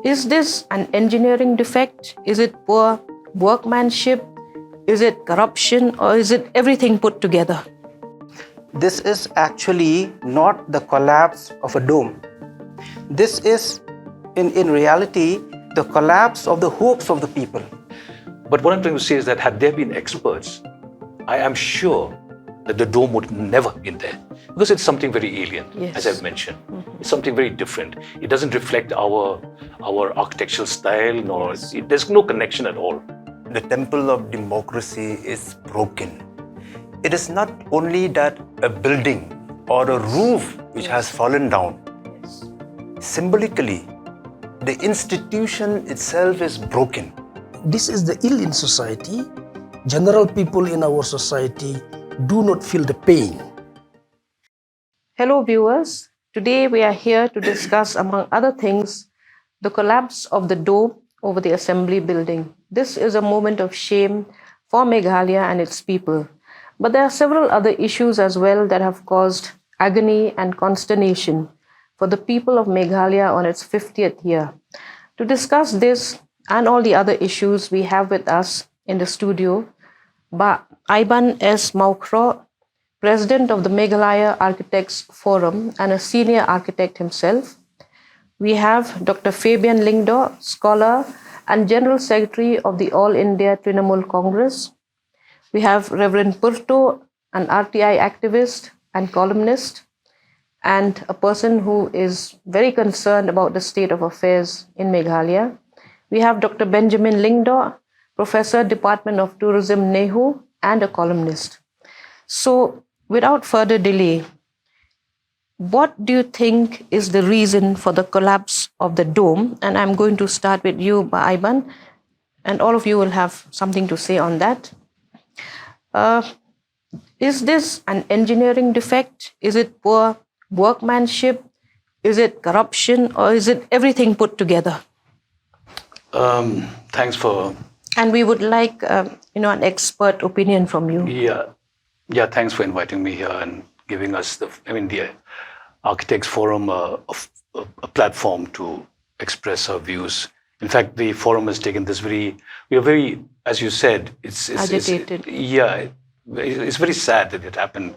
Is this an engineering defect? Is it poor workmanship? Is it corruption? Or is it everything put together? This is actually not the collapse of a dome. This is, in reality, the collapse of the hopes of the people. But what I'm trying to say is that had there been experts, I am sure that the dome would never have been there. Because it's something very alien, Yes. as I've mentioned. It's something very different. It doesn't reflect our architectural style, there's no connection at all. The temple of democracy is broken. It is not only that a building or a roof which has fallen down. Symbolically, the institution itself is broken. This is the ill in society. General people in our society do not feel the pain. Hello, viewers. Today we are here to discuss, among other things, the collapse of the dome over the assembly building. This is a moment of shame for Meghalaya and its people. But there are several other issues as well that have caused agony and consternation for the people of Meghalaya on its 50th year. To discuss this and all the other issues, we have with us in the studio Iban S. Maukro, President of the Meghalaya Architects Forum and a senior architect himself. We have Dr. Fabian Lingdo, scholar and General Secretary of the All India Trinamool Congress. We have Reverend Purto, an RTI activist and columnist, and a person who is very concerned about the state of affairs in Meghalaya. We have Dr. Benjamin Lingdo, Professor, Department of Tourism, NEHU, and a columnist. So, without further delay, what do you think is the reason for the collapse of the dome? And I'm going to start with you, Iban, and all of you will have something to say on that. Is this an engineering defect? Is it poor workmanship? Is it corruption? Or is it everything put together? Thanks for... And we would like, an expert opinion from you. Yeah, thanks for inviting me here and giving us the Architects Forum a platform to express our views. In fact, the forum has taken this we are very, as you said, it's agitated. It's very sad that it happened,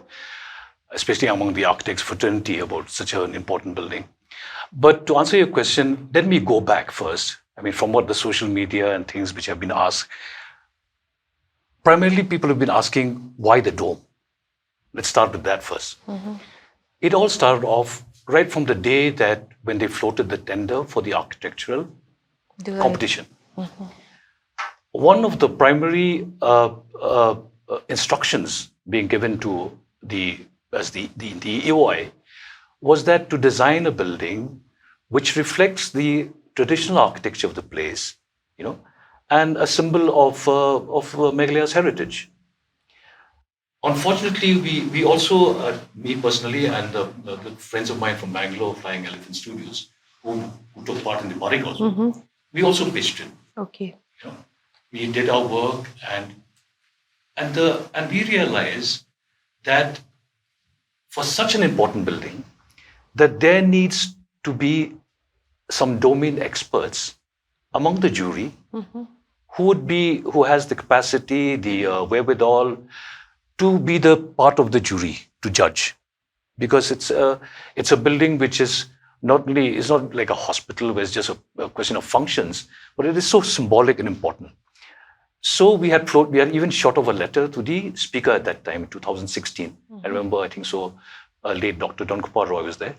especially among the architects fraternity about such an important building. But to answer your question, let me go back first. From what the social media and things which have been asked, primarily people have been asking, why the dome? Let's start with that first. It all started off right from the day that when they floated the tender for the architectural competition. One of the primary instructions being given to the EOI was that to design a building which reflects the traditional architecture of the place, and a symbol of Meghalaya's heritage. Unfortunately, we also, me personally and the friends of mine from Bangalore, Flying Elephant Studios, who took part in the Marig also, we also pitched it. Okay. We did our work and we realized that for such an important building, that there needs to be some domain experts among the jury who has the capacity, the wherewithal to be the part of the jury to judge, because it's a building which is not like a hospital where it's just a question of functions, but it is so symbolic and important. So we had even shot of a letter to the speaker at that time in 2016. I remember, I think so, late Dr. Don Gopal Roy was there.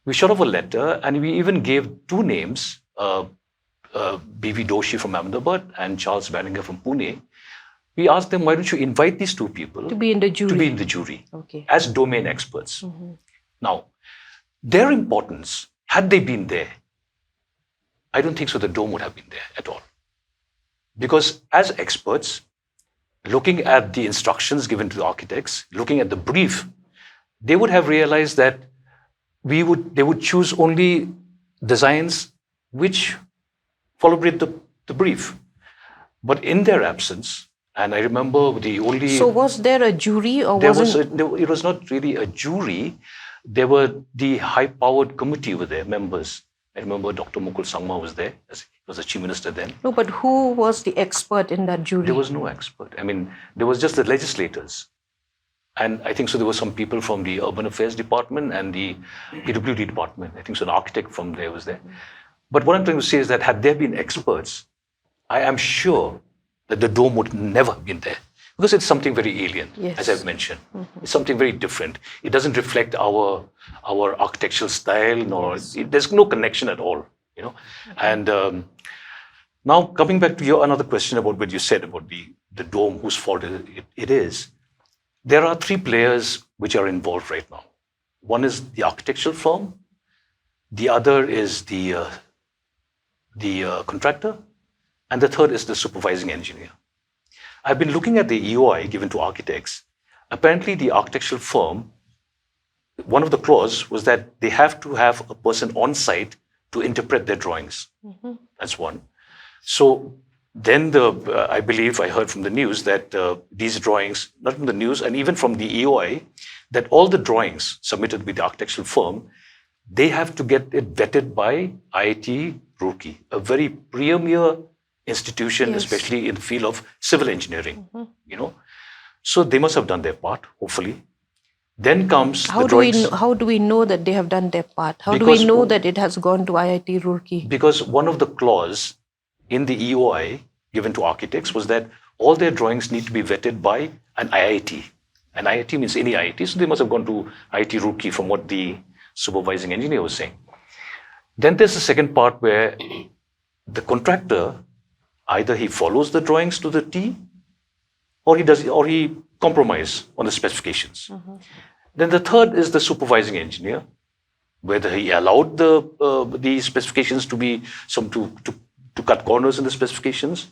We shot off a letter and we even gave two names, B.V. Doshi from Ahmedabad and Charles Banninger from Pune. We asked them, why don't you invite these two people to be in the jury, okay, as domain experts. Now, their importance, had they been there, I don't think so the dome would have been there at all. Because as experts, looking at the instructions given to the architects, looking at the brief, they would have realized that they would choose only designs which followed the brief. But in their absence, and I remember the only... So was there a jury or it was not really a jury. There were the high-powered committee with their members. I remember Dr. Mukul Sangma was there. He was the chief minister then. No, but who was the expert in that jury? There was no expert. I mean, there was just the legislators. And I think so there were some people from the Urban Affairs Department and the PWD Department. I think so an architect from there was there. But what I'm trying to say is that had there been experts, I am sure that the dome would never have been there. Because it's something very alien, Yes. as I've mentioned. It's something very different. It doesn't reflect our architectural style, nor there's no connection at all, you know. And now coming back to your another question about what you said about the dome, whose fault it is. There are three players which are involved right now. One is the architectural firm, the other is the contractor, and the third is the supervising engineer. I've been looking at the EOI given to architects. Apparently, the architectural firm, one of the clause was that they have to have a person on site to interpret their drawings. That's one. So then I believe I heard from the news that these drawings, not from the news, and even from the EOI, that all the drawings submitted with the architectural firm, they have to get it vetted by IIT Roorkee, a very premier institution, Yes. especially in the field of civil engineering, you know. So they must have done their part, hopefully. Then comes How the do we drawings. how do we know that they have done their part? How do Because- we know that it has gone to IIT Roorkee? Because one of the clause in the EOI given to architects was that all their drawings need to be vetted by an IIT. And IIT means any IIT, so they must have gone to IIT Roorkee from what the supervising engineer was saying. Then there's the second part where the contractor, either he follows the drawings to the T, or he compromise on the specifications. Then the third is the supervising engineer, whether he allowed the specifications to be to cut corners in the specifications.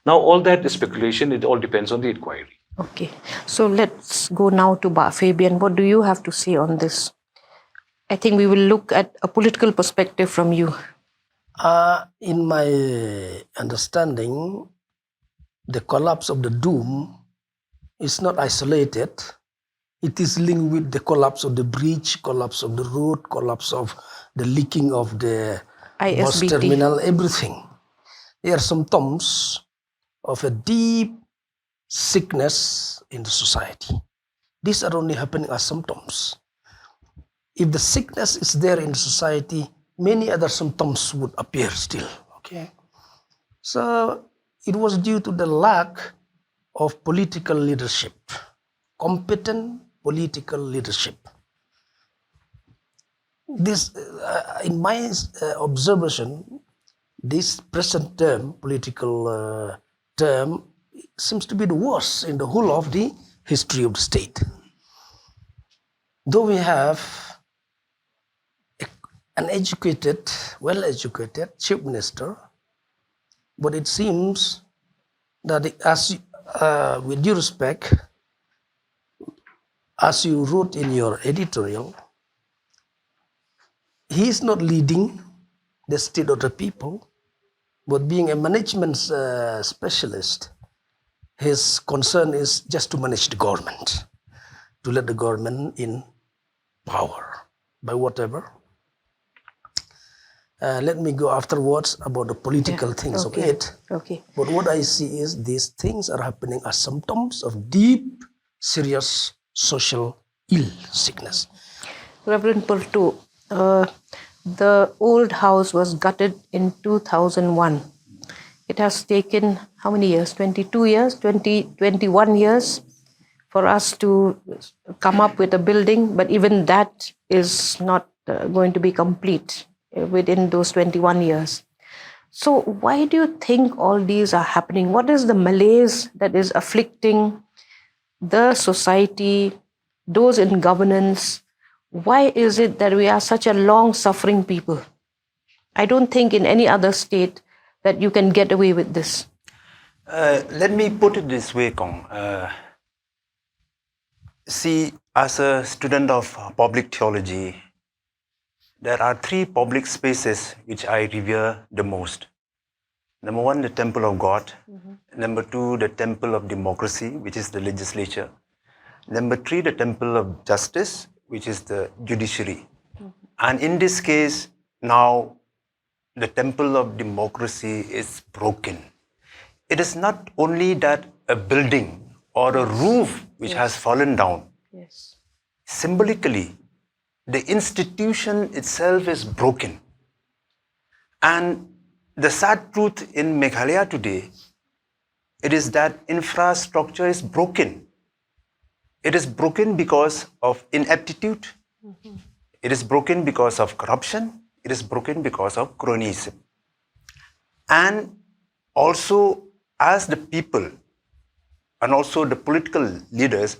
Now all that is speculation. It all depends on the inquiry. Okay, so let's go now to Fabian. What do you have to say on this? I think we will look at a political perspective from you. In my understanding, the collapse of the dome is not isolated. It is linked with the collapse of the bridge, collapse of the road, collapse of the leaking of the bus ISBT. terminal, everything. They are symptoms of a deep sickness in the society. These are only happening as symptoms. If the sickness is there in the society, many other symptoms would appear still. Okay, so it was due to the lack of political leadership, competent political leadership. This, in my observation, this present term, political term, seems to be the worst in the whole of the history of the state. Though we have an educated, well-educated chief minister, but it seems that with due respect, as you wrote in your editorial, he is not leading the state of the people, but being a management specialist, his concern is just to manage the government, to let the government in power by whatever. Let me go afterwards about the political things of it. Okay. But what I see is these things are happening as symptoms of deep, serious social ill sickness. Reverend Purtu, the old house was gutted in 2001. It has taken how many years? 22 years, 21 years for us to come up with a building, but even that is not going to be complete within those 21 years. So why do you think all these are happening? What is the malaise that is afflicting the society, those in governance? Why is it that we are such a long-suffering people? I don't think in any other state that you can get away with this. Let me put it this way, Kong. See, as a student of public theology, there are three public spaces which I revere the most. Number one, the temple of God. Number two, the temple of democracy, which is the legislature. Number three, the temple of justice, which is the judiciary. And in this case, now the temple of democracy is broken, it is not only that a building or a roof which has fallen down. Yes. Symbolically, the institution itself is broken. And the sad truth in Meghalaya today, it is that infrastructure is broken. It is broken because of ineptitude. It is broken because of corruption. It is broken because of cronyism. And also, as the people and also the political leaders,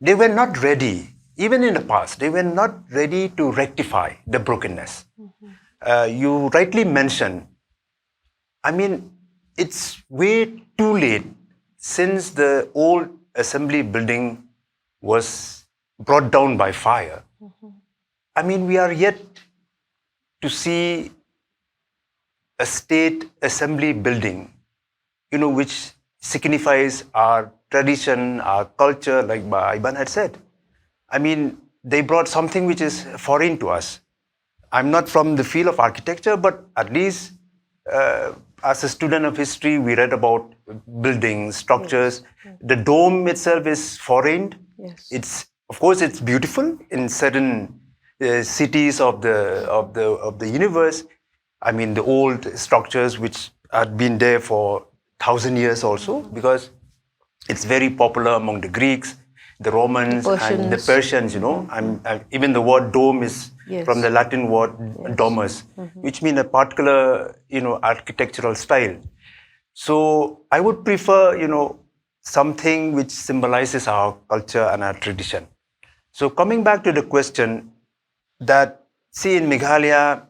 they were not ready, even in the past, they were not ready to rectify the brokenness. You rightly mentioned, I mean, it's way too late since the old assembly building was brought down by fire. I mean, we are yet to see a state assembly building, which signifies our tradition, our culture, like Iban had said. I mean, they brought something which is foreign to us. I'm not from the field of architecture, but at least as a student of history, we read about buildings, structures. Yes. The dome itself is foreign. Yes. Of course, it's beautiful in certain cities of the universe. I mean, the old structures which had been there for 1,000 years also, because it's very popular among the Greeks, the Romans, and the Persians, even the word dome is from the Latin word domus, which means a particular, architectural style. So I would prefer, something which symbolizes our culture and our tradition. So coming back to the question that, see, in Meghalaya,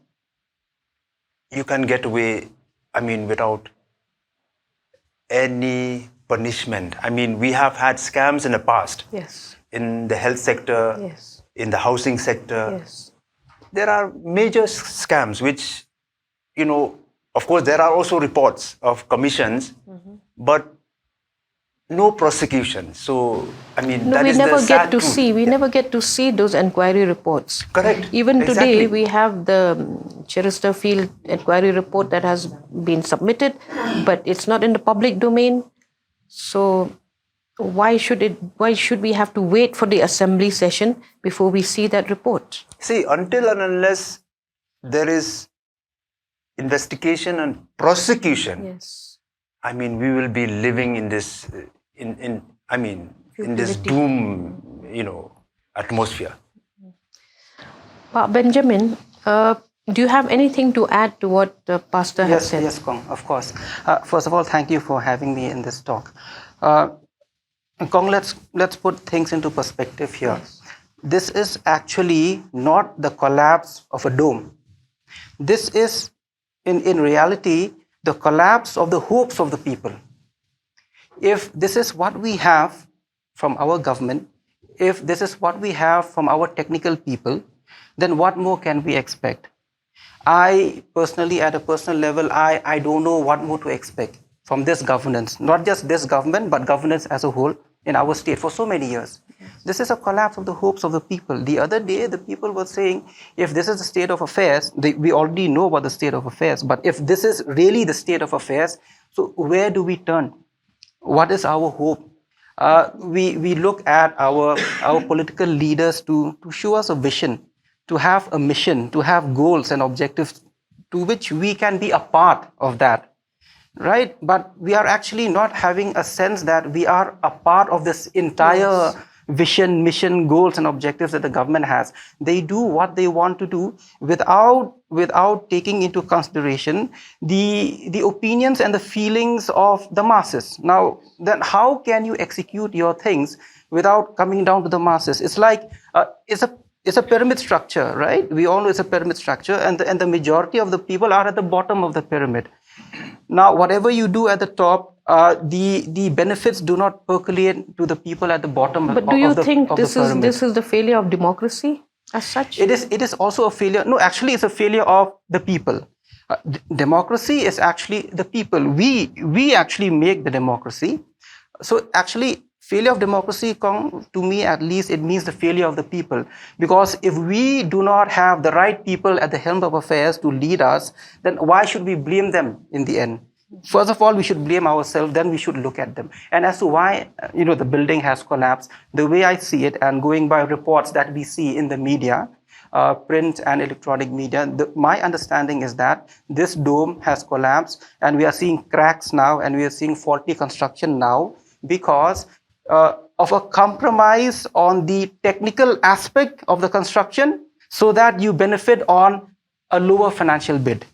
you can get away, without any punishment. I mean, we have had scams in the past. Yes. In the health sector, yes. in the housing sector. Yes. There are major scams which, of course, there are also reports of commissions, but no prosecution. So, that is the sad truth. We never get to see those inquiry reports. Correct. Even today, we have the Cherister Field inquiry report that has been submitted, but it's not in the public domain. So, why should we have to wait for the assembly session before we see that report? See, until and unless there is investigation and prosecution, yes, we will be living in this in this doom, atmosphere. Benjamin, do you have anything to add to what the pastor has said? Yes, Kong, of course. First of all, thank you for having me in this talk. Kong, let's put things into perspective here. Yes. This is actually not the collapse of a dome. This is, in reality, the collapse of the hopes of the people. If this is what we have from our government, if this is what we have from our technical people, then what more can we expect? I personally, at a personal level, I don't know what more to expect from this governance. Not just this government, but governance as a whole in our state for so many years. Yes. This is a collapse of the hopes of the people. The other day, the people were saying, if this is the state of affairs, we already know about the state of affairs, but if this is really the state of affairs, so where do we turn? What is our hope? We look at our political leaders to show us a vision, to have a mission, to have goals and objectives to which we can be a part of that, right? But we are actually not having a sense that we are a part of this entire vision, mission, goals and objectives that the government has. They do what they want to do without taking into consideration the opinions and the feelings of the masses. Now, then how can you execute your things without coming down to the masses? It's like, it's a pyramid structure, right? We all know it's a pyramid structure, and the majority of the people are at the bottom of the pyramid. Now, whatever you do at the top, the benefits do not percolate to the people at the bottom. But do you think this is the failure of democracy as such? It is also a failure. No, actually, it's a failure of the people. Democracy is actually the people. We actually make the democracy. So actually, Failure of democracy, to me at least, it means the failure of the people. Because if we do not have the right people at the helm of affairs to lead us, then why should we blame them in the end? First of all, we should blame ourselves, then we should look at them. And as to why, the building has collapsed, the way I see it, and going by reports that we see in the media, print and electronic media, my understanding is that this dome has collapsed, and we are seeing cracks now, and we are seeing faulty construction now, because of a compromise on the technical aspect of the construction, so that you benefit on a lower financial bid.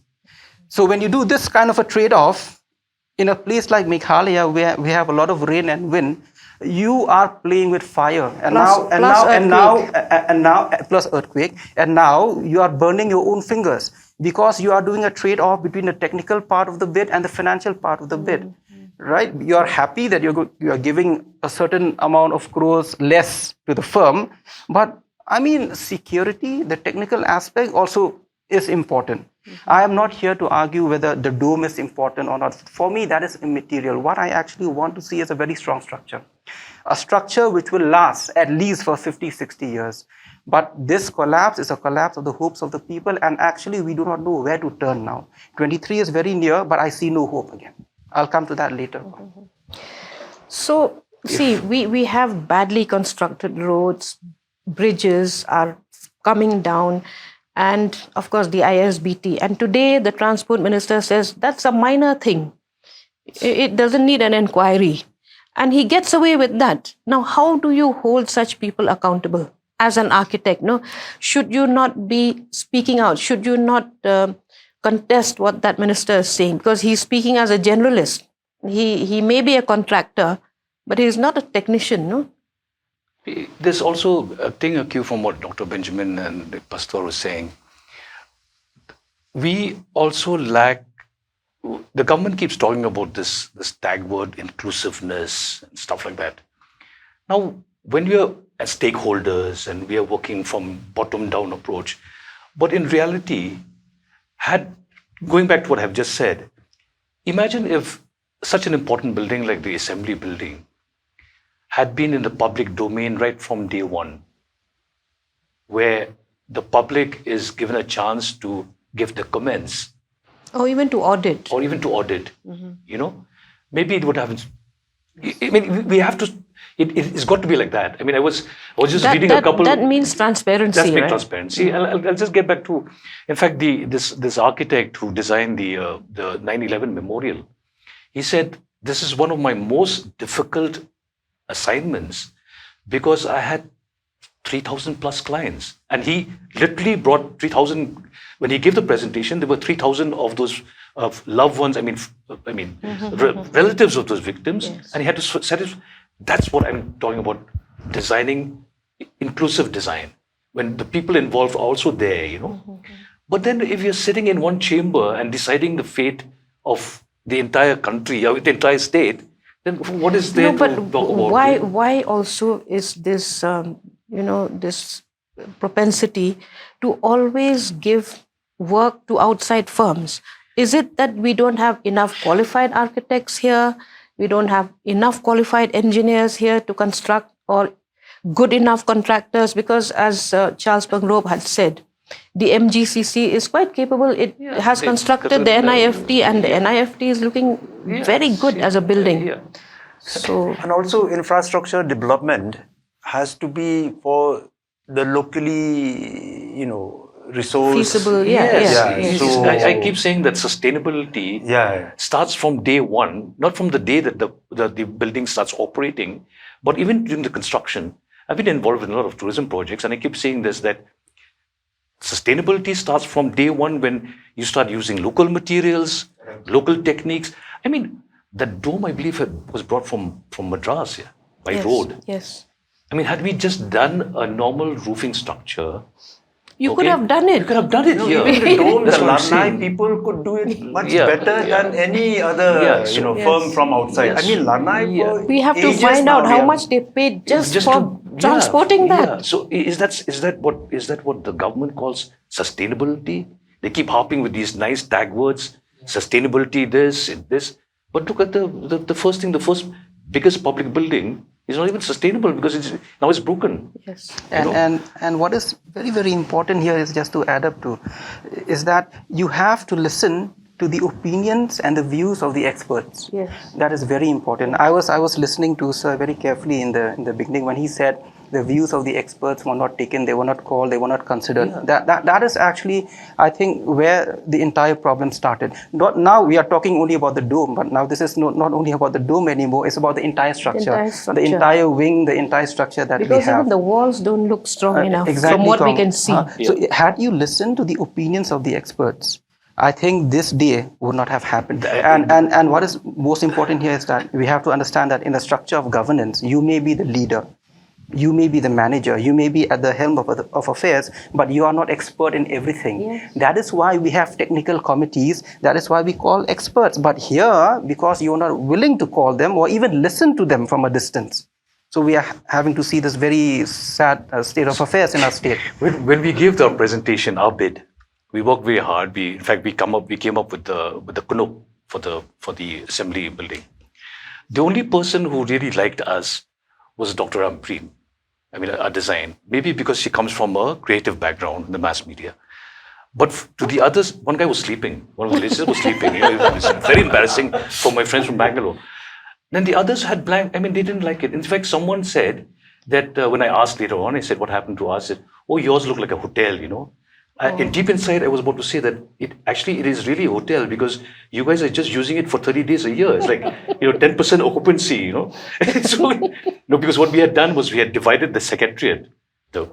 So when you do this kind of a trade-off in a place like Meghalaya, where we have a lot of rain and wind, you are playing with fire, and now plus earthquake, and now you are burning your own fingers, because you are doing a trade-off between the technical part of the bid and the financial part of the bid. Right? You are happy that you are giving a certain amount of crores less to the firm, but I mean, security, the technical aspect also is important. I am not here to argue whether the dome is important or not. For me, that is immaterial. What I actually want to see is a very strong structure. A structure which will last at least for 50, 60 years. But this collapse is a collapse of the hopes of the people, and actually we do not know where to turn now. 23 is very near, but I see no hope again. I'll come to that later. So, see, we have badly constructed roads, bridges are coming down, and of course the ISBT. And today the Transport Minister says that's a minor thing. It doesn't need an inquiry. And he gets away with that. Now, how do you hold such people accountable as an architect? No, should you not be speaking out? Should you not contest what that minister is saying? Because he's speaking as a generalist. He may be a contractor, but he's not a technician, no? There's also a thing, a cue from what Dr. Benjamin and the pastor was saying. We also lack, the government keeps talking about this tag word, inclusiveness and stuff like that. Now, when we are as stakeholders and we are working from bottom-down approach, but in reality, going back to what I've just said, imagine if such an important building like the Assembly building had been in the public domain right from day one, where the public is given a chance to give the comments. Or even to audit. Maybe it would have, we have to, it's got to be like that. I was just reading a couple. That means transparency, That's right? transparency. I'll just get back to, in fact, this architect who designed the 9/11 memorial, he said, this is one of my most difficult assignments because I had 3,000 plus clients. And he literally brought 3,000, when he gave the presentation, there were 3,000 of those loved ones, relatives of those victims. Yes. And he had to satisfy. That's what I'm talking about, designing inclusive design, when the people involved are also there, But then if you're sitting in one chamber and deciding the fate of the entire country, or the entire state, then what is there to talk about? Why also is this, this propensity to always give work to outside firms? Is it that we don't have enough qualified architects here? We don't have enough qualified engineers here to construct, or good enough contractors? Because as Charles Pangrobe had said, the MGCC is quite capable. It has constructed the NIFT, and the NIFT is looking very good as a building. Yeah. So, and also infrastructure development has to be for the locally, resource. feasible, Yes. So I keep saying that sustainability starts from day one, not from the day that the building starts operating, but even during the construction. I've been involved in a lot of tourism projects, and I keep saying this, that sustainability starts from day one, when you start using local materials, local techniques. The dome, I believe, was brought from Madras by road. Yes. Had we just done a normal roofing structure, you could have done it. You could have done it here. Even the dome, the That's what I'm Lanai saying. people could do it much better than any other firm from outside. Yes. Lanai for We have to ages find now, out how much they paid just for to transporting that. Yeah. So is that what the government calls sustainability? They keep harping with these nice tag words, sustainability, this and this. But look at the first thing, the first biggest public building It's not even sustainable because now it's broken. Yes. And what is very, very important here is just to add up to is that you have to listen to the opinions and the views of the experts. Yes. That is very important. I was listening to Sir very carefully in the beginning when he said the views of the experts were not taken, they were not called, they were not considered. Yeah. That is actually, I think, where the entire problem started. Now we are talking only about the dome, but now this is not only about the dome anymore, it's about the entire structure. The entire wing, the entire structure that because we have. Even the walls don't look strong enough Exactly, from what we can see. So had you listened to the opinions of the experts, I think this day would not have happened. And what is most important here is that we have to understand that in the structure of governance, you may be the leader, you may be the manager, you may be at the helm of affairs, but you are not expert in everything. Yes. That is why we have technical committees. That is why we call experts. But here, because you are not willing to call them or even listen to them from a distance, so we are having to see this very sad state of affairs in our state. When we gave the presentation, our bid, we worked very hard. We came up with the kunup for the assembly building. The only person who really liked us was Dr. Ampreem. I mean, our design. Maybe because she comes from a creative background in the mass media. But to the others, one guy was sleeping. One of the ladies was sleeping. It was very embarrassing for my friends from Bangalore. Then the others had blank. I mean, they didn't like it. In fact, someone said that when I asked later on, I said, "What happened to us?" I said, "Oh, yours look like a hotel, you know." And deep inside, I was about to say that it is really a hotel because you guys are just using it for 30 days a year. It's like 10% occupancy, So because what we had done was we had divided the secretariat, the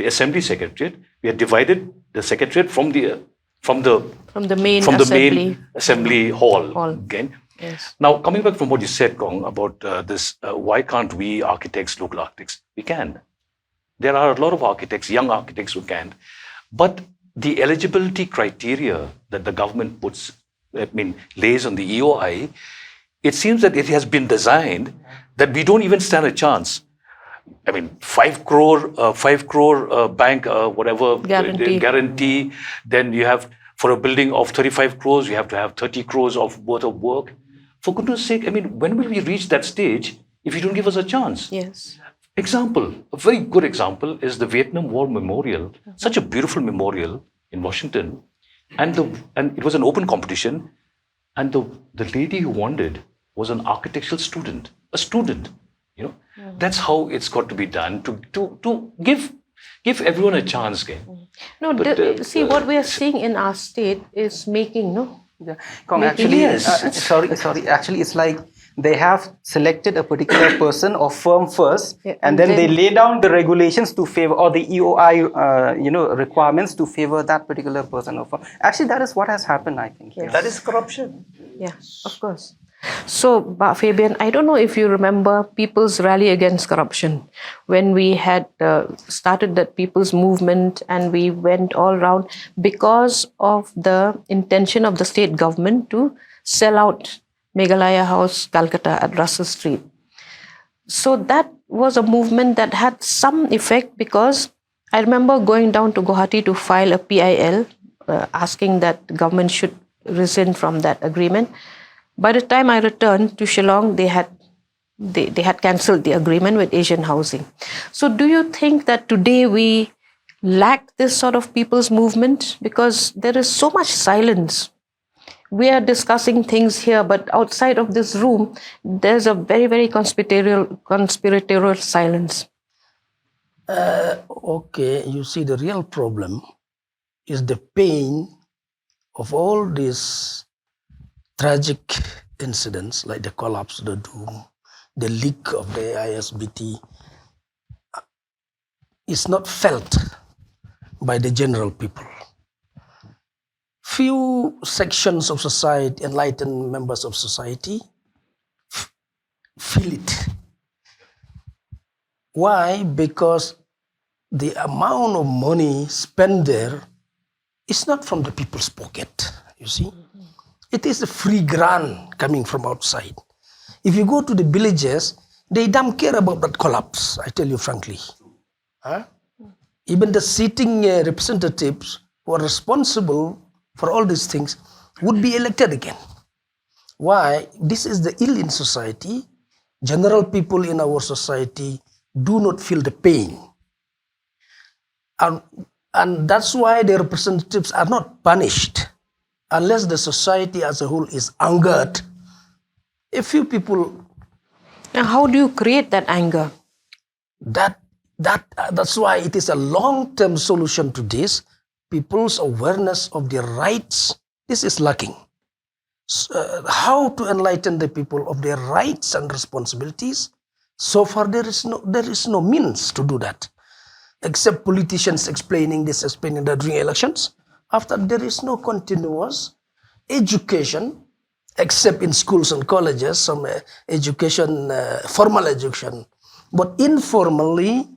assembly secretariat. We had divided the secretariat from the main assembly hall. Again. Yes. Now, coming back from what you said, Kong, about this, why can't we architects, local architects? We can. There are a lot of architects, young architects who can. But the eligibility criteria that the government lays on the EOI, it seems that it has been designed that we don't even stand a chance. I mean, 5 crore bank, whatever guarantee. Then you have, for a building of 35 crores, you have to have 30 crores of worth of work. For goodness sake, I mean, when will we reach that stage if you don't give us a chance? Yes. Example, a very good example is the Vietnam War Memorial, such a beautiful memorial in Washington. And it was an open competition. And the lady who won it was an architectural student, a student, That's how it's got to be done to give everyone a chance again. No, what we are seeing in our state is making, no? Yeah. Actually, yes. Sorry. Actually, it's like they have selected a particular person or firm first, and then they lay down the regulations to favor, or the EOI, requirements to favor that particular person or firm. Actually, that is what has happened, I think. Yes. That is corruption. Yeah, of course. So, Fabian, I don't know if you remember People's Rally Against Corruption, when we had started that people's movement and we went all around because of the intention of the state government to sell out Meghalaya House, Calcutta at Russell Street. So that was a movement that had some effect, because I remember going down to Guwahati to file a PIL asking that the government should rescind from that agreement. By the time I returned to Shillong, they had cancelled the agreement with Asian Housing. So do you think that today we lack this sort of people's movement? Because there is so much silence. We are discussing things here, but outside of this room, there's a very, very conspiratorial silence. Okay, you see, the real problem is the pain of all these tragic incidents like the collapse of the dome, the leak of the ISBT, is not felt by the general people. Few sections of society, enlightened members of society, feel it. Why? Because the amount of money spent there is not from the people's pocket, you see. It is a free grant coming from outside. If you go to the villages, they don't care about that collapse, I tell you frankly. Even the sitting representatives who are responsible for all these things would be elected again. Why? This is the ill in society. General people in our society do not feel the pain. And that's why the representatives are not punished unless the society as a whole is angered. A few people. Now, how do you create that anger? That's why it is a long-term solution to this. People's awareness of their rights, this is lacking. How to enlighten the people of their rights and responsibilities? So far, there is no means to do that, except politicians explaining that during elections. After, there is no continuous education, except in schools and colleges, some education, formal education. But informally,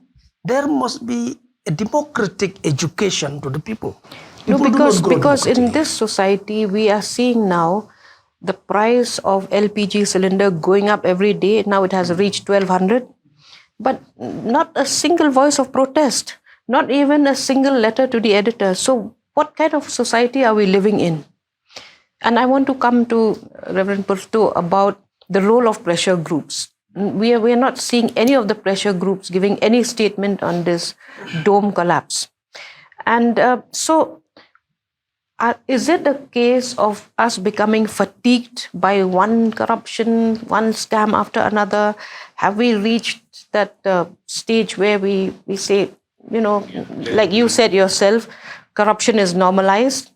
there must be a democratic education to the people. No, People do not grow because in democratically. this society, we are seeing now the price of LPG cylinder going up every day. Now it has reached 1200, but not a single voice of protest, not even a single letter to the editor. So what kind of society are we living in? And I want to come to Reverend Purto about the role of pressure groups. We are not seeing any of the pressure groups giving any statement on this dome collapse. And is it a case of us becoming fatigued by one corruption, one scam after another? Have we reached that stage where we say, like you said yourself, corruption is normalized?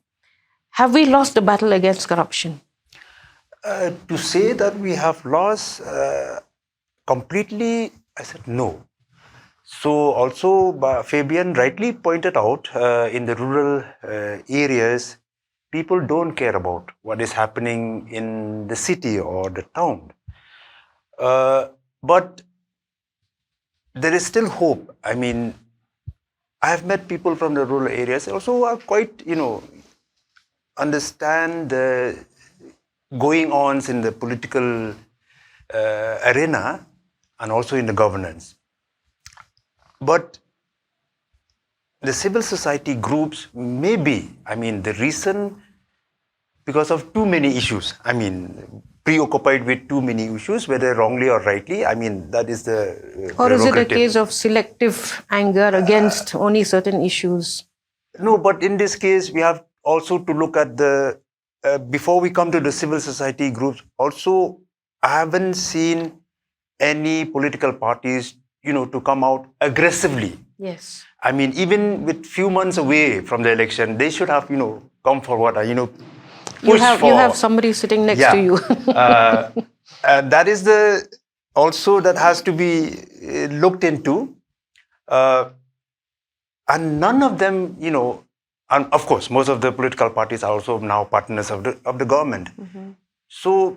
Have we lost the battle against corruption? To say that we have lost completely, I said no. So also Fabian rightly pointed out, in the rural areas, people don't care about what is happening in the city or the town. But there is still hope. I mean, I have met people from the rural areas also who are quite, understand the going-ons in the political arena and also in the governance. But the civil society groups may be, the reason because of too many issues. Preoccupied with too many issues, whether wrongly or rightly. That is the Or is it a case of selective anger against only certain issues? No, but in this case, we have also to look at the, before we come to the civil society groups, also, I haven't seen any political parties, to come out aggressively. Yes. Even with few months away from the election, they should have, come forward, You have somebody sitting next to you. That is that has to be looked into. And none of them, and of course, most of the political parties are also now partners of the government. Mm-hmm. So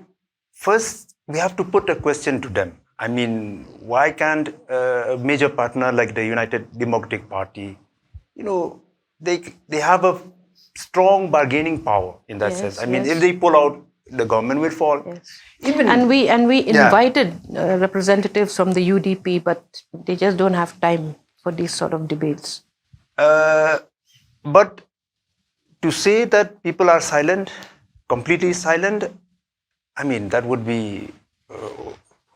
first, we have to put a question to them. Why can't a major partner like the United Democratic Party, they have a strong bargaining power in that sense. If they pull out, the government will fall. Yes. And we invited representatives from the UDP, but they just don't have time for these sort of debates. But to say that people are silent, completely silent, that would be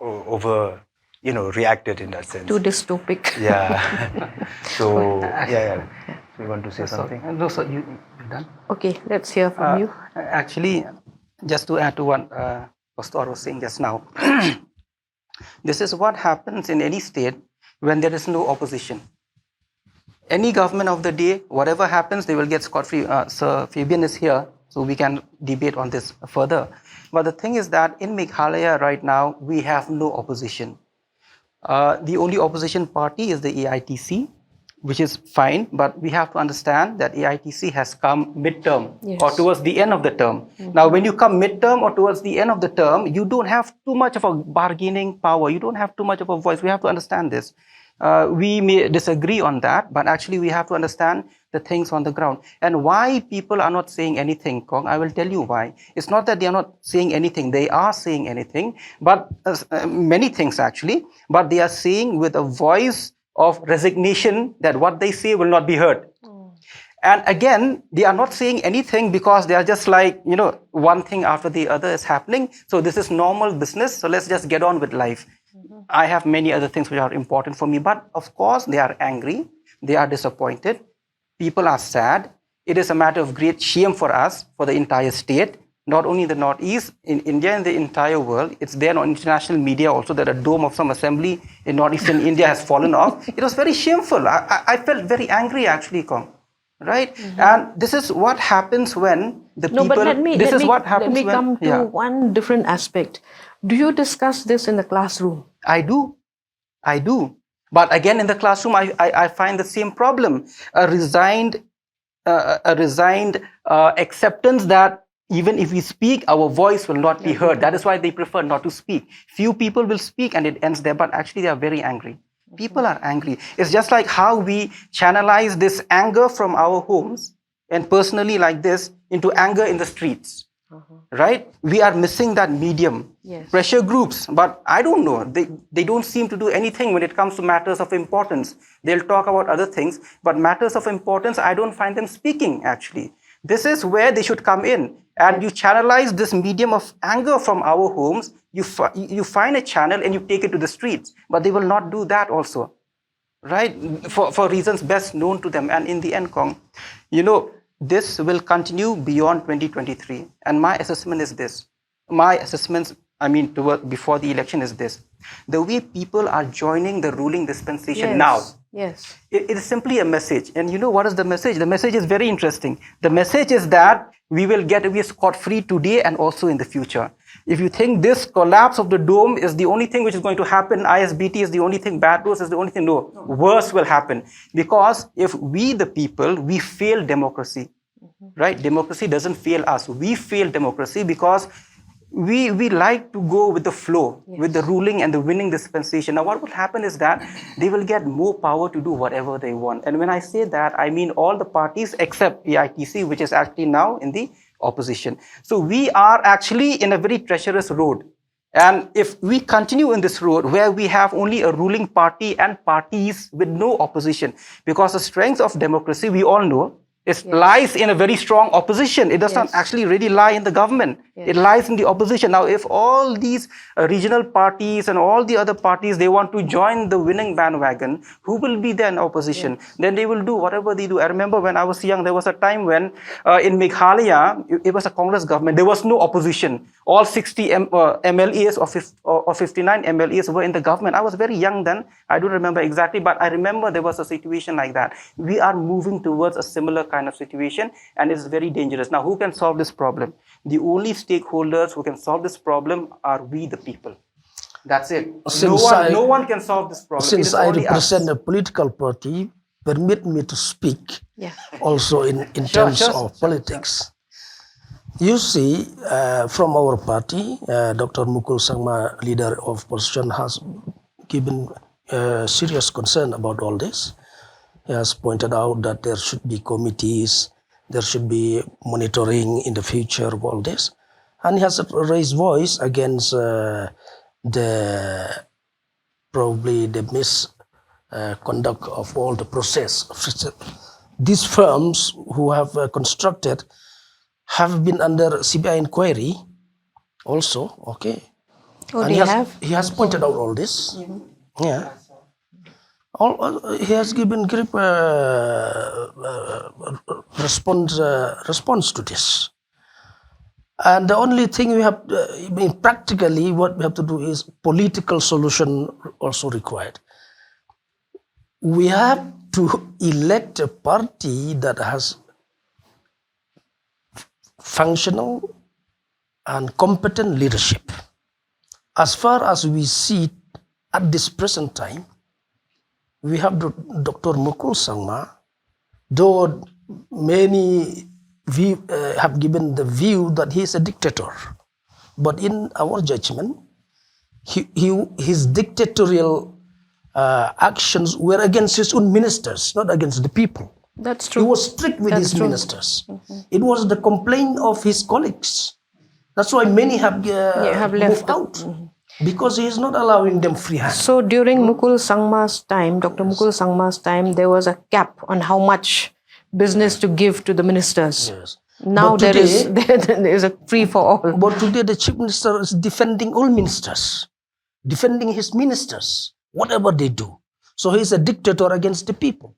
over, reacted in that sense. Too dystopic. Yeah. So, You want to say something? No, sir, you done? Okay, let's hear from you. Actually, just to add to what Pastor was saying just now, this is what happens in any state when there is no opposition. Any government of the day, whatever happens, they will get scot-free. Sir Fabian is here, so we can debate on this further. But the thing is that in Meghalaya right now, we have no opposition. The only opposition party is the AITC, which is fine, but we have to understand that AITC has come midterm or towards the end of the term. Mm-hmm. Now, when you come midterm or towards the end of the term, you don't have too much of a bargaining power. You don't have too much of a voice. We have to understand this. We may disagree on that, but actually we have to understand the things on the ground. And why people are not saying anything, Kong, I will tell you why. It's not that they are not saying anything. They are saying anything, but many things actually, but they are saying with a voice of resignation that what they say will not be heard. And again, they are not saying anything because they are just like, one thing after the other is happening. So this is normal business. So let's just get on with life. I have many other things which are important for me. But of course, they are angry. They are disappointed. People are sad. It is a matter of great shame for us, for the entire state, not only in the Northeast, in India and the entire world. It's there on international media also that a dome of some assembly in Northeastern India has fallen off. It was very shameful. I felt very angry actually, Kong. Right? And this is what happens when the No, people... but let me come to yeah. one different aspect. Do you discuss this in the classroom? I do. But again, in the classroom, I find the same problem. A resigned acceptance that even if we speak, our voice will not be heard. That is why they prefer not to speak. Few people will speak and it ends there, but actually they are very angry. People are angry. It's just like how we channelize this anger from our homes and personally like this into anger in the streets. Right? We are missing that medium. Yes. Pressure groups, but I don't know. They don't seem to do anything when it comes to matters of importance. They'll talk about other things, but matters of importance, I don't find them speaking actually. This is where they should come in. And you channelize this medium of anger from our homes. You find a channel and you take it to the streets. But they will not do that also. Right? For reasons best known to them. And in the end, Kong, this will continue beyond 2023. And my assessment is this. My assessments, before the election is this. The way people are joining the ruling dispensation now. Yes. It is simply a message. And you know what is the message? The message is very interesting. The message is that we will get away scot-free today and also in the future. If you think this collapse of the dome is the only thing which is going to happen, ISBT is the only thing, bad roads is the only thing, no, worse will happen. Because if we, the people, we fail democracy, right? Democracy doesn't fail us. We fail democracy because we like to go with the flow, with the ruling and the winning dispensation. Now, what will happen is that they will get more power to do whatever they want. And when I say that, I mean all the parties except AITC, which is actually now in the opposition. So we are actually in a very treacherous road. And if we continue in this road where we have only a ruling party and parties with no opposition, because the strength of democracy, we all know, lies in a very strong opposition. It does not actually really lie in the government. It lies in the opposition. Now, if all these regional parties and all the other parties, they want to join the winning bandwagon, who will be there in opposition? Then they will do whatever they do. I remember when I was young, there was a time when in Meghalaya, it was a Congress government. There was no opposition. All 60 MLAs or 59 MLAs were in the government. I was very young then. I don't remember exactly, but I remember there was a situation like that. We are moving towards a similar kind of situation, and it's very dangerous. Now, who can solve this problem? The only stakeholders who can solve this problem are we, the people. That's it. No one can solve this problem. Since I represent a political party, permit me to speak also in terms of politics. You see, from our party, Dr. Mukul Sangma, leader of opposition, has given serious concern about all this. He has pointed out that there should be committees, there should be monitoring in the future of all this. And he has raised voice against probably the misconduct of all the process. These firms who have constructed have been under CBI inquiry also, okay. Oh, and he has pointed out all this. Yeah. He has given great response to this. And the only thing we have, practically what we have to do is political solution also required. We have to elect a party that has functional and competent leadership. As far as we see at this present time, we have Dr. Mukul Sangma, though many have given the view that he is a dictator. But in our judgment, his dictatorial actions were against his own ministers, not against the people. That's true. He was strict with his ministers. It was the complaint of his colleagues. That's why many have moved out. Because he is not allowing them free hand. So during Mukul Sangma's time, Dr. Mukul Sangma's time, there was a cap on how much business to give to the ministers. Yes. Now there is a free for all. But today the chief minister is defending all ministers. defending his ministers, whatever they do. So he's a dictator against the people.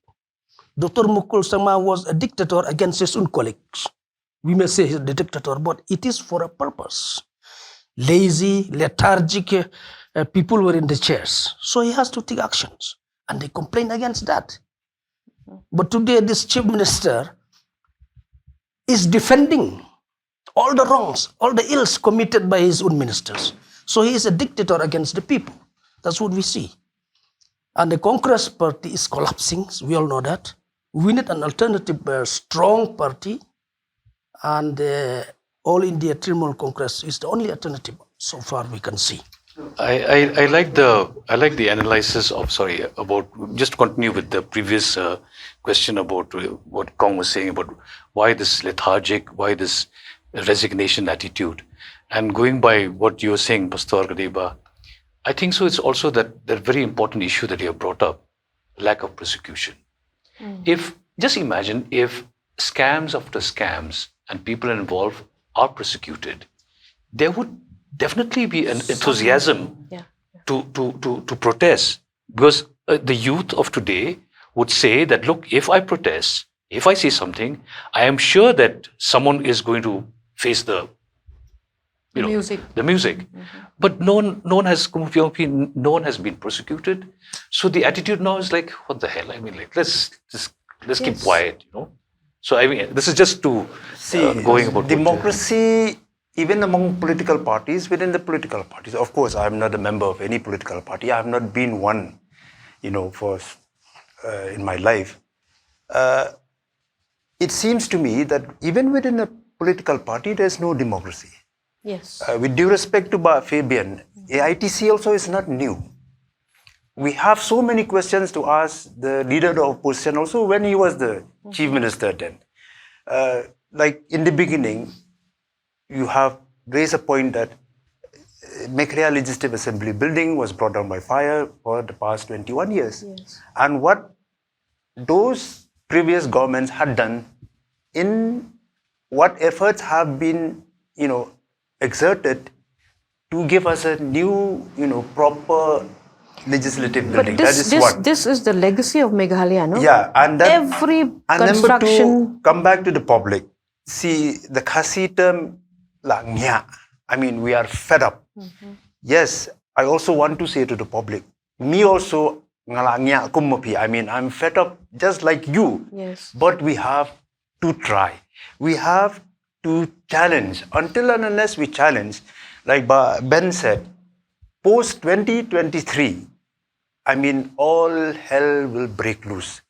Dr. Mukul Sangma was a dictator against his own colleagues. We may say he's the dictator, but it is for a purpose. Lazy, lethargic people were in the chairs. So he has to take actions. And they complain against that. But today, this chief minister is defending all the wrongs, all the ills committed by his own ministers. So he is a dictator against the people. That's what we see. And the Congress party is collapsing. We all know that. We need an alternative, strong party. And the All India Trinamool Congress is the only alternative so far we can see. I like the analysis about, just to continue with the previous question about what Kong was saying about why this lethargic, why this resignation attitude, and going by what you were saying, Pastor Gadeba, I think so. It's also that very important issue that you have brought up, lack of prosecution. If just imagine if scams after scams and people involved are prosecuted, there would definitely be an enthusiasm to protest, because the youth of today would say that, look, if I protest, if I say something, I am sure that someone is going to face the music. But no one has been prosecuted. So the attitude now is like, what the hell? I mean, like, let's keep quiet, So I mean, this is just to going about democracy. Even among political parties, within the political parties, of course, I'm not a member of any political party. I have not been one, for in my life. It seems to me that even within a political party, there's no democracy. Yes. With due respect to Fabian, AITC also is not new. We have so many questions to ask the leader of the opposition also when he was the chief minister then. Like in the beginning, you have raised a point that Meghalaya Legislative Assembly building was brought down by fire for the past 21 years. Yes. And what those previous governments had done, in what efforts have been, exerted to give us a new, proper legislative building. But this is the legacy of Meghalaya, no? Yeah, and that, every and construction. Number two, come back to the public. See, the Khasi term, I mean, we are fed up. Yes, I also want to say to the public, me also, I mean, I'm fed up just like you. Yes. But we have to try. We have to challenge. Until and unless we challenge, like Ben said, post 2023, I mean, all hell will break loose.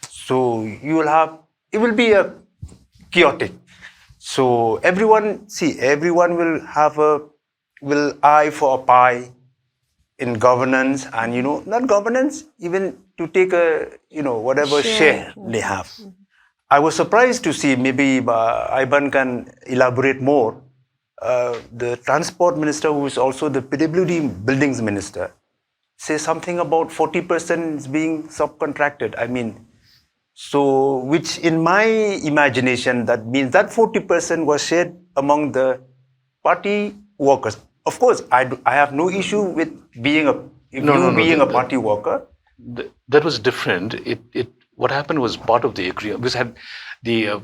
So it will be a chaotic. So everyone will eye for a pie in governance, and not governance, even to take a whatever share they have. I was surprised to see, maybe Iban can elaborate more, the transport minister, who is also the PWD buildings minister, say something about 40% is being subcontracted. I mean, so which in my imagination, that means that 40% was shared among the party workers. Of course, I have no issue with being a party worker. That was different. What happened was part of the agreement.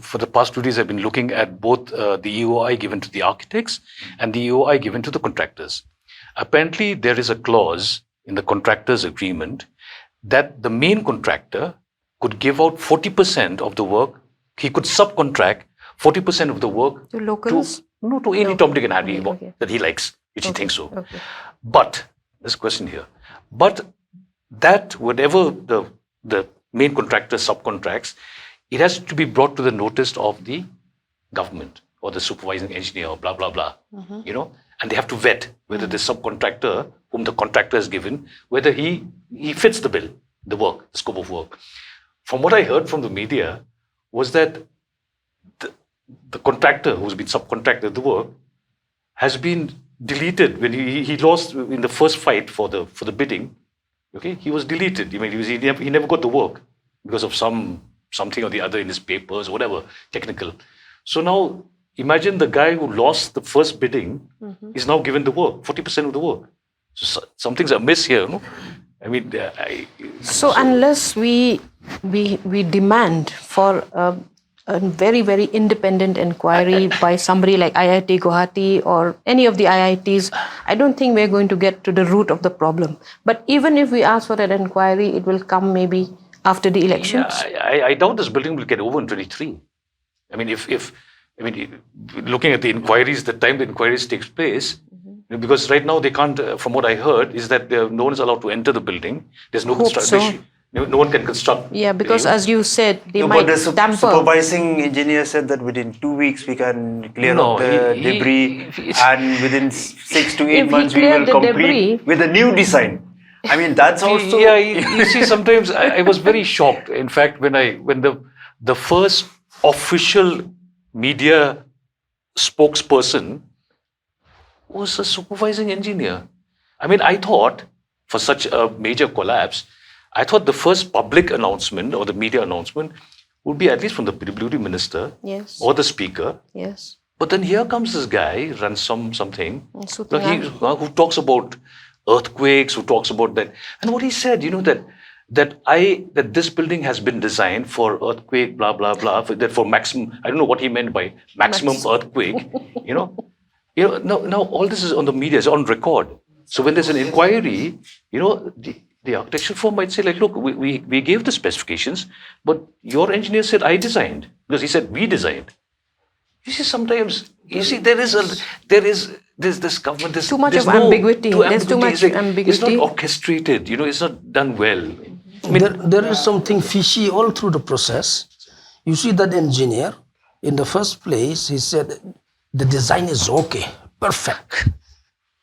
For the past 2 days, I've been looking at both the EOI given to the architects and the EOI given to the contractors. Apparently, there is a clause in the contractors' agreement that the main contractor could give out 40% of the work. He could subcontract 40% of the work to locals? To any Tom, Dick and Harry that he likes, which he thinks so. Okay. But this question here, but that whatever the main contractor subcontracts, it has to be brought to the notice of the government or the supervising engineer or blah blah blah. And they have to vet whether the subcontractor whom the contractor has given, whether he fits the bill, the work, the scope of work. From what I heard from the media was that the contractor who's been subcontracted the work has been deleted when he lost in the first fight for the bidding. Okay, he was deleted. I mean, he never got the work because of something or the other in his papers or whatever technical. So now imagine the guy who lost the first bidding is now given the work, 40% of the work. So something's amiss here, no? I mean, So unless we demand for a very, very independent inquiry by somebody like IIT Guwahati or any of the IITs, I don't think we're going to get to the root of the problem. But even if we ask for an inquiry, it will come maybe after the elections. I doubt this building will get over in 23. I mean, looking at the inquiries, the time the inquiries takes place, because right now they can't. From what I heard, is that no one is allowed to enter the building. There's no construction. No one can construct. Yeah, because as you said, they might but the tamper. supervising engineer said that within 2 weeks we can clear up the debris, and within 6 to 8 months we will complete with a new design. I mean, that's also. Yeah, you see, sometimes I was very shocked. In fact, when the first official media spokesperson was a supervising engineer. I mean, I thought for such a major collapse, I thought the first public announcement or the media announcement would be at least from the PWD minister, yes, or the speaker. Yes. But then here comes this guy, runs something, who talks about earthquakes, who talks about that. And what he said, that this building has been designed for earthquake, blah, blah, blah, that for maximum, I don't know what he meant by maximum earthquake, now all this is on the media, it's on record. So when there's an inquiry, the architectural firm might say, like, look, we gave the specifications, but your engineer said I designed, because he said we designed. You see, sometimes, there is this government, too much of ambiguity. There's too much ambiguity. It's not orchestrated, it's not done well. There is something fishy all through the process. You see that engineer, in the first place, he said, the design is okay, perfect.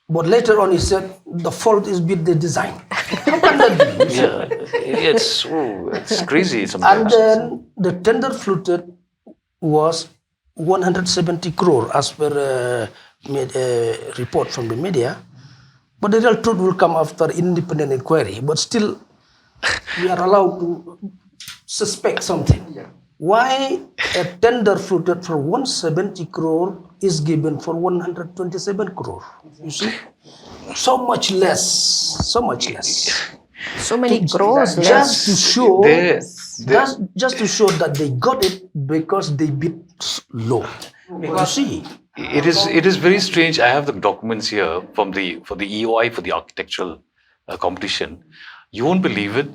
But later on, he said, the fault is with the design. How can that be? Yeah, it's crazy sometimes. And then the tender floated was 170 crore as per a report from the media. But the real truth will come after independent inquiry. But still, we are allowed to suspect something. Why a tender floated for 170 crore is given for 127 crore? You see? So much less. So many crores less. Just to show that they got it because they bid low. You see? It is very strange. I have the documents here for the EOI for the architectural competition. You won't believe it.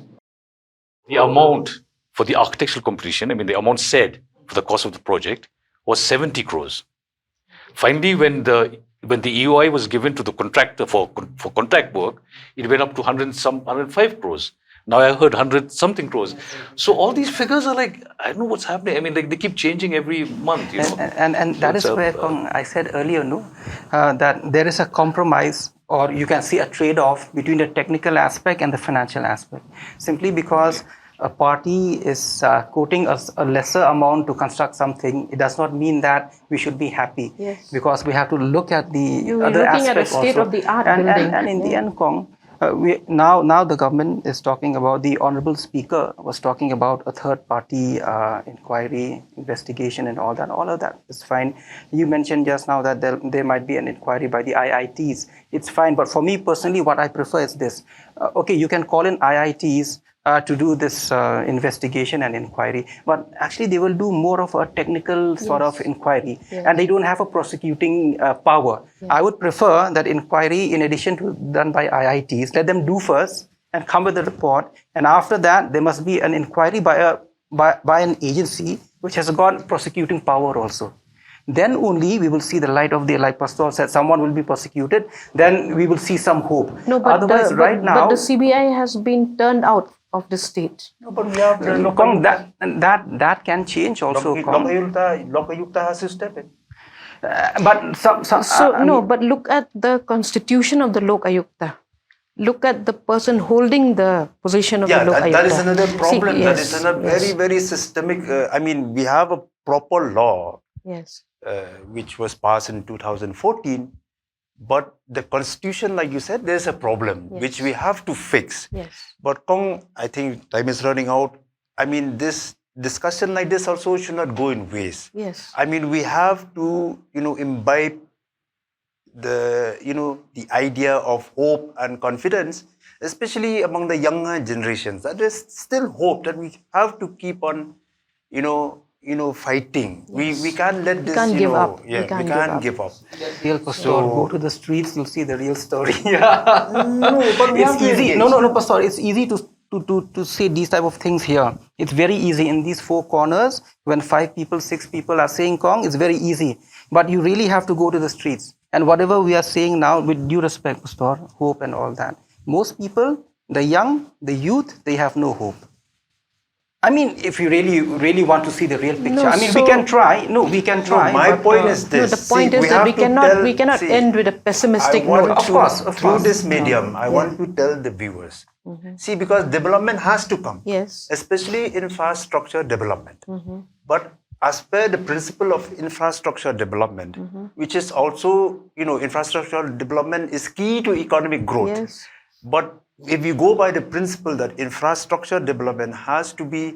The amount for the architectural competition, the amount said for the cost of the project was 70 crores. Finally, when the EOI was given to the contractor for contract work, it went up to 105 crores. Now I heard 100 something crores. So all these figures are like, I don't know what's happening. They keep changing every month. And that is where I said earlier, that there is a compromise, or you can see a trade-off between the technical aspect and the financial aspect. Simply because a party is quoting us a lesser amount to construct something, it does not mean that we should be happy. Yes. Because we have to look at the other aspects aspect also. Looking at a state-of-the-art building. And in the end, now the government is talking about, the Honorable Speaker was talking about a third-party inquiry, investigation and all that. All of that is fine. You mentioned just now that there might be an inquiry by the IITs. It's fine. But for me personally, what I prefer is this. Okay, you can call in IITs to do this investigation and inquiry, but actually they will do more of a technical sort of inquiry, and they don't have a prosecuting power. I would prefer that inquiry, in addition to done by IITs, let them do first and come with a report, and after that there must be an inquiry by an agency which has got prosecuting power also. Then only we will see the light of day, like Pastor said, someone will be prosecuted, then we will see some hope. No, but otherwise right now... But the CBI has been turned out of the state. No, but we have that can change also. Lokayukta has to step in. But look at the constitution of the Lokayukta. Look at the person holding the position of the Lokayukta. That is another problem. That is another very, very systemic. We have a proper law, which was passed in 2014. But the constitution, like you said, there's a problem which we have to fix. Yes. But I think time is running out. This discussion like this also should not go in waste. Yes. We have to, imbibe the idea of hope and confidence, especially among the younger generations. That is still hope that we have to keep on, fighting. We can't let this, can't give up. yeah, we can't can't give give up. Real pastor, So- go to the streets, you'll see the real story. Yeah. No, but we have It's to easy. engage. No, pastor. It's easy to say these type of things here. It's very easy in these four corners. When 5 people, 6 people are saying Kong, it's very easy. But you really have to go to the streets. And whatever we are saying now, with due respect, pastor, hope and all that. Most people, the young, the youth, they have no hope. I mean, if you really want to see the real picture, I mean, we can try. No, we can try. No, my but, point is No, this. the point is that have we to cannot tell- see, end with a pessimistic I want note. Of to- course, through this medium, I Yeah. want to tell the viewers. See, because development has to come. Yes. Especially infrastructure development. But as per the principle of infrastructure development, which is also, infrastructure development is key to economic growth. Yes. But if you go by the principle that infrastructure development has to be,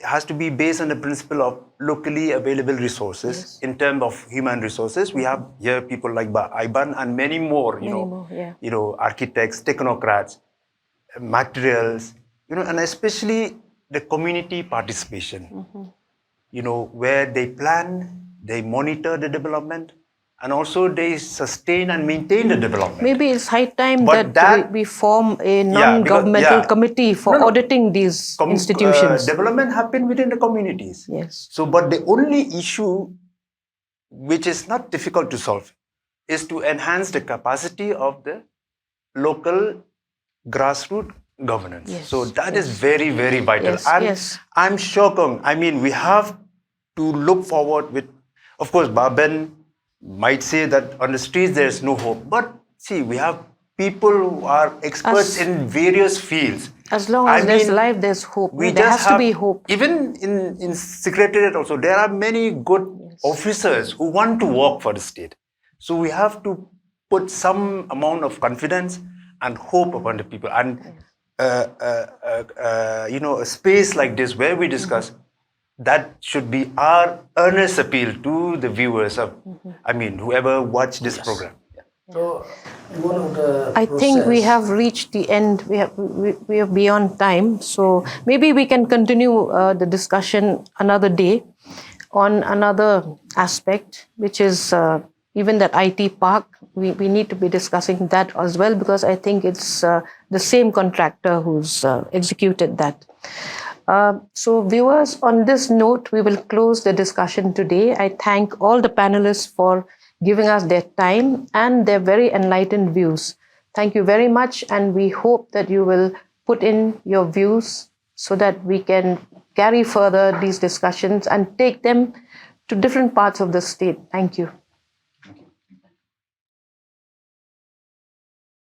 has to be based on the principle of locally available resources in terms of human resources. We have here people like Iban and many more, more, yeah. Architects, technocrats, materials, and especially the community participation, where they plan, they monitor the development, and also they sustain and maintain the development. Maybe it's high time But that we form a non-governmental committee for auditing these institutions. Development happen within the communities. Yes. So, but the only issue which is not difficult to solve is to enhance the capacity of the local grassroots governance. Yes, So that is very, very vital. Yes, And yes. I'm sure, Kong, I mean, we have to look forward with, of course, Baben might say that on the streets there's no hope. But see, we have people who are experts in various fields. As long as there's life, there's hope. There has to be hope. Even in secretariat also, there are many good officers who want to work for the state. So we have to put some amount of confidence and hope upon the people. And a space like this where we discuss, that should be our earnest appeal to the viewers of, I mean, whoever watch this program. So one of the I think we have reached the end. We are beyond time. So maybe we can continue the discussion another day on another aspect, which is even that IT park. We need to be discussing that as well, because I think it's the same contractor who's executed that. So viewers, on this note, we will close the discussion today. I thank all the panelists for giving us their time and their very enlightened views. Thank you very much, and we hope that you will put in your views so that we can carry further these discussions and take them to different parts of the state. Thank you.